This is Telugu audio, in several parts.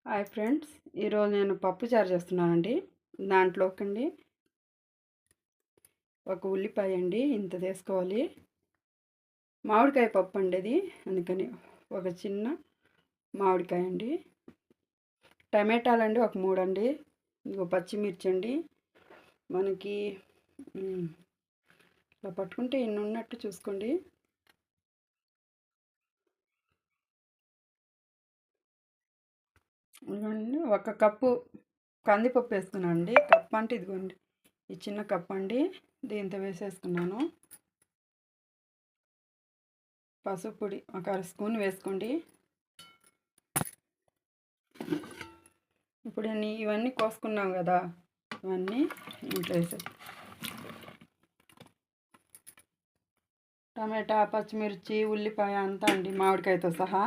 హాయ్ ఫ్రెండ్స్, ఈరోజు నేను పప్పు చారు చేస్తున్నానండి. దాంట్లోకండి ఒక ఉల్లిపాయ అండి ఇంత తీసుకోవాలి. మామిడికాయ పప్పు అండి అది, అందుకని ఒక చిన్న మామిడికాయ అండి. టమాటాలు అండి ఒక 3 అండి. ఇంకో పచ్చిమిర్చి అండి. మనకి ఇలా పట్టుకుంటే ఇన్ని ఉన్నట్టు చూసుకోండి. ఇదిగోండి ఒక కప్పు కందిపప్పు వేసుకున్నాను అండి. కప్పు అంటే ఇదిగోండి ఈ చిన్న కప్పు అండి, దీంతో వేసేసుకున్నాను. పసుపు పొడి ఒక 1 స్పూన్ వేసుకోండి. ఇప్పుడు ఇవన్నీ కోసుకున్నాం కదా, ఇవన్నీ ఇంట్లో వేసే టమాటా, పచ్చిమిర్చి, ఉల్లిపాయ అంతా అండి, మామిడికాయతో సహా.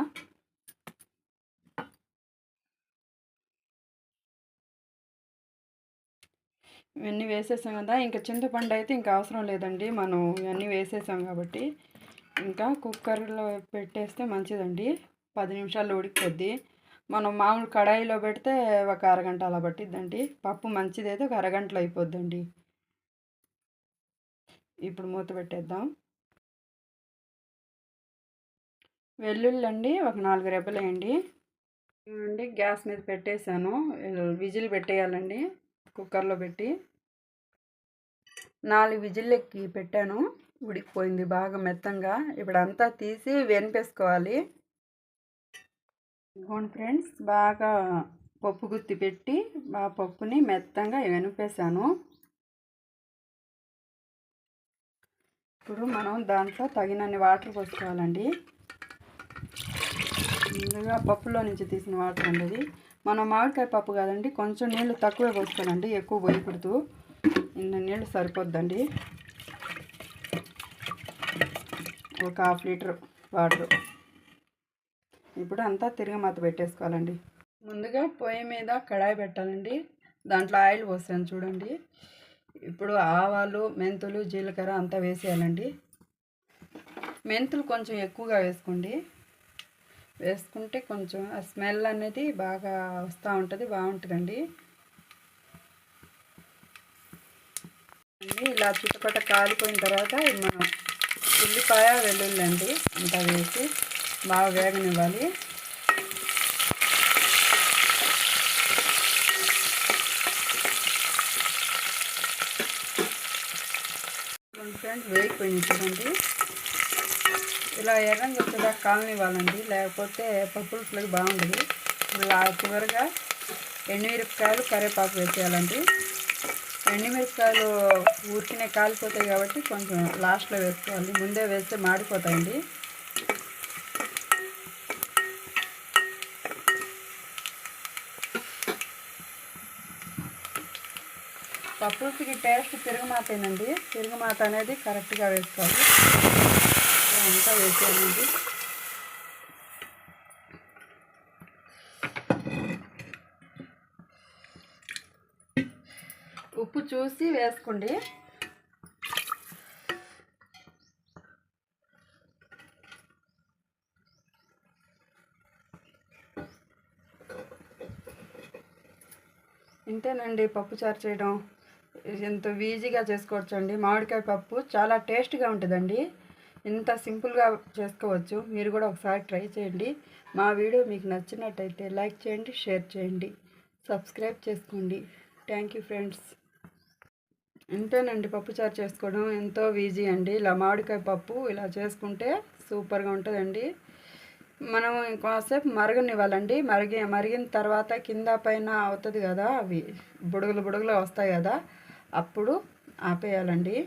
ఇవన్నీ వేసేసాం కదా, ఇంకా చింతపండు అయితే ఇంకా అవసరం లేదండి, మనం ఇవన్నీ వేసేసాం కాబట్టి. ఇంకా కుక్కర్లో పెట్టేస్తే మంచిదండి, 10 నిమిషాల్లో ఉడికిపోద్ది. మనం మామూలు కడాయిలో పెడితే ఒక అరగంట అలా పట్టిద్దండి. పప్పు మంచిదైతే ఒక అరగంటలో అయిపోద్దండి. ఇప్పుడు మూత పెట్టేద్దాం. వెల్లుల్లి అండి ఒక 4 రెబ్బలు వేయండి. అండి గ్యాస్ మీద పెట్టేశాను, విజిల్ పెట్టేయాలండి. కుక్కర్లో పెట్టి 4 విజిల్ ఎక్కి పెట్టాను, ఉడికిపోయింది బాగా మెత్తంగా. ఇప్పుడు అంతా తీసి వెనిపేసుకోవాలి. ఇదిగోండి ఫ్రెండ్స్, బాగా పప్పు గుత్తి పెట్టి బాగా పప్పుని మెత్తంగా వెనిపేసాను. ఇప్పుడు మనం దాంట్లో తగినన్ని వాటర్ పోసుకోవాలండి. ముందుగా పప్పులో నుంచి తీసిన వాటర్ అండి. మనం మామిడికాయ పప్పు కాదండి, కొంచెం నీళ్ళు తక్కువే పోసుకోనండి, ఎక్కువ పోయకూడదు. ఇన్ని నీళ్ళు సరిపోద్దండి. ఒక 1/2 లీటర్ వాటర్. ఇప్పుడు అంతా తిరగమాత పెట్టేసుకోవాలండి. ముందుగా పొయ్యి మీద కడాయి పెట్టాలండి, దాంట్లో ఆయిల్ పోసాను చూడండి. ఇప్పుడు ఆవాలు, మెంతులు, జీలకర్ర అంతా వేసేయాలండి. మెంతులు కొంచెం ఎక్కువగా వేసుకోండి, వేసుకుంటే కొంచెం ఆ స్మెల్ అనేది బాగా వస్తూ ఉంటుంది, బాగుంటుందండి. ఇలా చుట్టుపక్కల కాలిపోయిన తర్వాత మనం ఉల్లిపాయ, వెల్లుల్లి అండి అంతా వేసి బాగా వేగనివ్వాలి. ఫ్రెండ్స్ వేగిపోయింది చూడండి. ఇలా ఎర్రంగా వచ్చేదాకా కాలనివ్వాలండి, లేకపోతే పప్పులకి బాగుండదు. ఇలా చివరిగా ఎండుమిరపకాయలు, కరివేపాకు వేసేయాలండి. ఎండుమిరపకాయలు ఊరికినే కాలిపోతాయి కాబట్టి కొంచెం లాస్ట్లో వేసుకోవాలి, ముందే వేస్తే మాడిపోతాయండి. పప్పులకి టేస్ట్ తిరగమాతేనండి, తిరగమాత అనేది కరెక్ట్గా వేసుకోవాలి. అంతా వేసేయాలండి. ఉప్పు చూసి వేసుకోండి. ఇంతేనండి పప్పుచారు చేయడం. ఎంతో ఈజీగా చేసుకోవచ్చు అండి. మామిడికాయ పప్పు చాలా టేస్ట్గా ఉంటుందండి. ఇంత సింపుల్గా చేసుకోవచ్చు. మీరు కూడా ఒకసారి ట్రై చేయండి. మా వీడియో మీకు నచ్చినట్టయితే లైక్ చేయండి, షేర్ చేయండి, సబ్స్క్రైబ్ చేసుకోండి. Thank you friends. ఇంతేనండి పప్పుచారు చేసుకోవడం ఎంతో ఈజీ అండి. ఇలా మామిడికాయ పప్పు ఇలా చేసుకుంటే సూపర్గా ఉంటుందండి. మనం ఇంకోసేపు మరగనివ్వాలండి. మరిగిన తర్వాత కింద పైన అవుతుంది కదా, అవి బుడగలు వస్తాయి కదా, అప్పుడు ఆపేయాలండి.